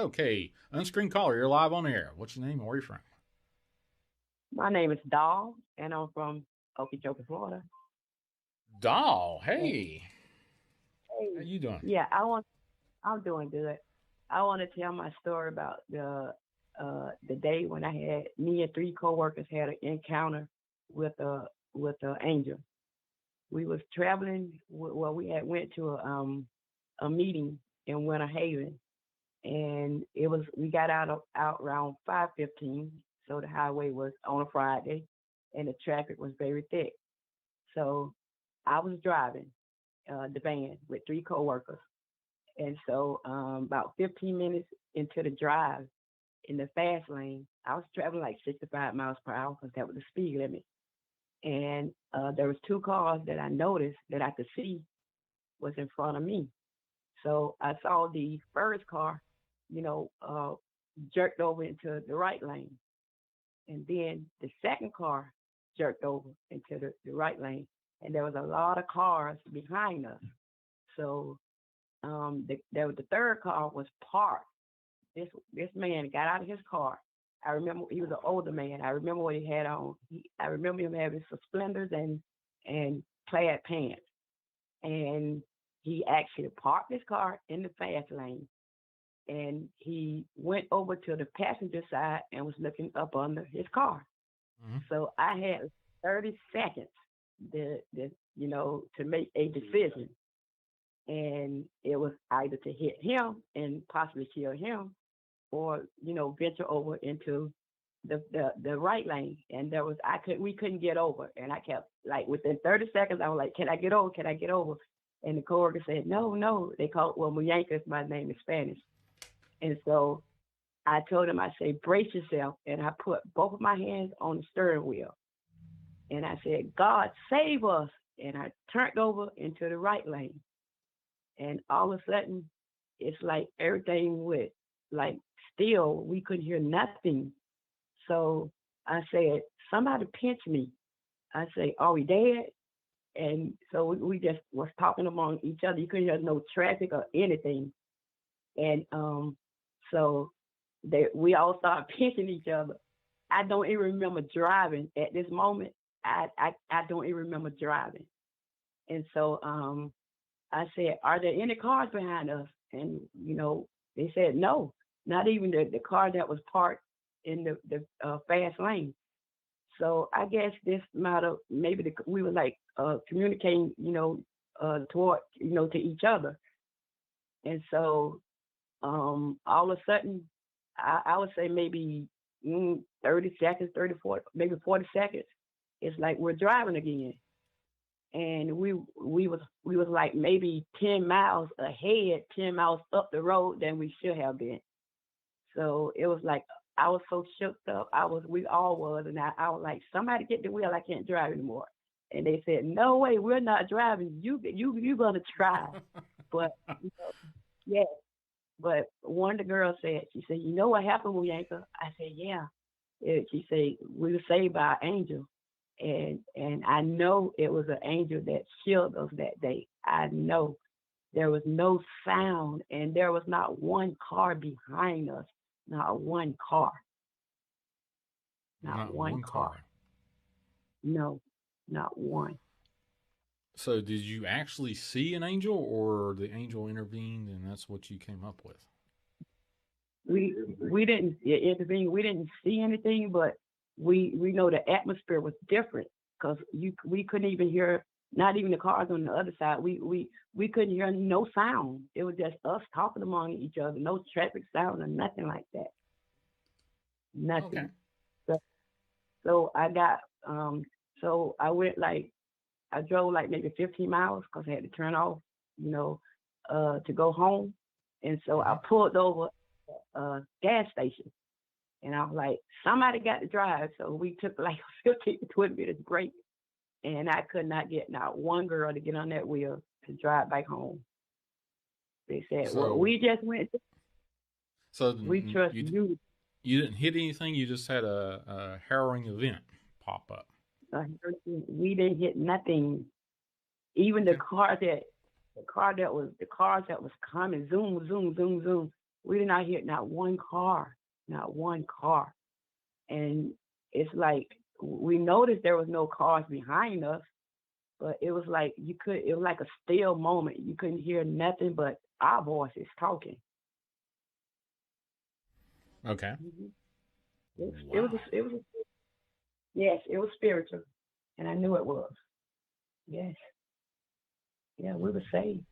Okay, unscreened caller, you're live on air. What's your name and where are you from? My name is Doll, and I'm from Okeechobee, Florida. Doll, And, hey, how hey, you doing? yeah, I'm doing good. I want to tell my story about the day when I had me and three coworkers had an encounter with a angel. We was traveling. Well, we had went to a meeting in Winter Haven, and it was we got out around 5:15. So the highway was on a Friday, and the traffic was very thick. So I was driving the van with three coworkers, and so about 15 minutes into the drive in the fast lane, I was traveling like 65 miles per hour because that was the speed limit. And there was two cars that I noticed that I could see was in front of me. So I saw the first car, you know, jerked over into the right lane, and then the second car jerked over into the right lane, and there was a lot of cars behind us. So the third car was parked. This man got out of his car. I remember he was an older man. I remember what he had on. I remember him having suspenders and plaid pants. And he actually parked his car in the fast lane, and he went over to the passenger side and was looking up under his car. Hmm. So I had 30 seconds to make a decision. And it was either to hit him and possibly kill him or, venture over into the right lane. And we couldn't get over. And I kept like within 30 seconds, I was like, can I get over? Can I get over? And the coworker said, no, no. They called, well, Muyanka, my name is Spanish. And so I told him, I say, brace yourself. And I put both of my hands on the steering wheel. And I said, God, save us. And I turned over into the right lane. And all of a sudden, it's like everything went like still. We couldn't hear nothing. So I said, somebody pinch me. I say, are we dead? And so we just was talking among each other. You couldn't hear no traffic or anything. And so we all started pinching each other. I don't even remember driving at this moment. I don't even remember driving. And so I said, are there any cars behind us? And, they said, no, not even the car that was parked in the fast lane. So I guess this might have, we were like communicating, toward, to each other. And so all of a sudden, I would say maybe 30 seconds, 30, 40, maybe 40 seconds. It's like we're driving again. And we was like maybe 10 miles ahead, 10 miles up the road than we should have been. So it was like I was so shook up. We all was, and I was like, somebody get the wheel. I can't drive anymore. And they said, no way, we're not driving. You gonna try. But yeah. But one of the girls said, she said, you know what happened with Yanka? I said, yeah. She said, we were saved by an angel. And I know it was an angel that shielded us that day. I know there was no sound, and there was not one car behind us. Not one car. Not Not one one car. car. No, not one. So, did you actually see an angel, or the angel intervened, and that's what you came up with? We didn't intervene. We didn't see anything, but we know the atmosphere was different because we couldn't even hear, not even the cars on the other side. We couldn't hear no sound. It was just us talking among each other. No traffic sound or nothing like that. Okay. Nothing. So, so I got so I went like I drove like maybe 15 miles because I had to turn off, you know, to go home. And so I Hmm. pulled over a gas station. And I was like, somebody got to drive. So we took like a 15 to 20 minutes break. And I could not get not one girl to get on that wheel to drive back home. They said, well, So, we just went, so we trust you you. you didn't hit anything. You just had a harrowing event pop up. We didn't hit nothing. Even Okay. the cars that was coming, zoom, zoom, zoom, zoom. We did not hear not one car. And it's like we noticed there was no cars behind us, but it was like it was like a still moment. You couldn't hear nothing but our voices talking. Okay. Mm-hmm. Wow. It was, yes, it was spiritual, and I knew it was. Yes, yeah, we were saved.